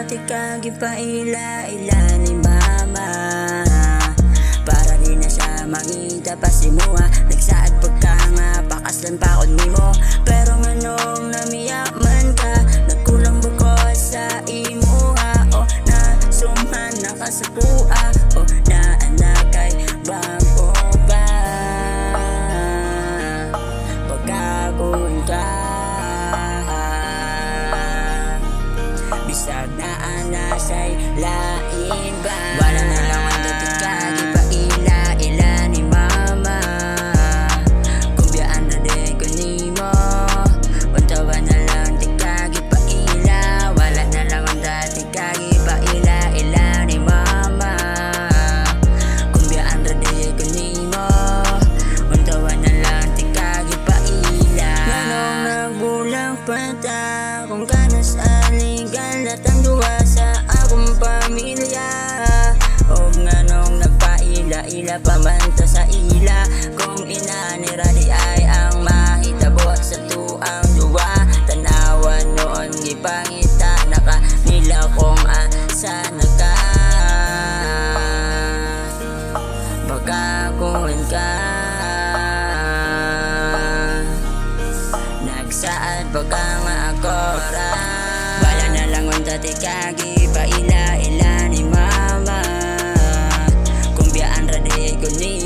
dati kagi pa ila ni mama. Para di na siya mangita pa si mua. Nagsaad pagka nga pakaslan pa ko ni mo. Pero manong namiyaman ka, nagkulang ba ko sa imuha? O na sumhan nakasakua, o na anak kay bago ba? Pagkagoon ka, bisag na anasay lain ba? Wala na lang ang dati kagi pa ila ni mama. Kumbiyaan na din ko ni mo, untawa na lang di kagi pa ila. Wala na lang ang dati kagi pa ila ni mama. Kumbiyaan na din ko ni mo, untawa na lang di kagi pa ila. Ganong nagbulang pata kung kanas aligan latang duwa sa akong pamilya. O nga nung nagpaila-ila pamanta sa ila, kung inanira di ay ang mahitabo sa tuang duwa. Tanawan noon gipangita naka nila kung asa naka. Pagkakuhin ka, nagsaad pagka nga ako ra. Wala na lang ang dati kagi pa ila ni mama. Kumbiyaan ra di ko ni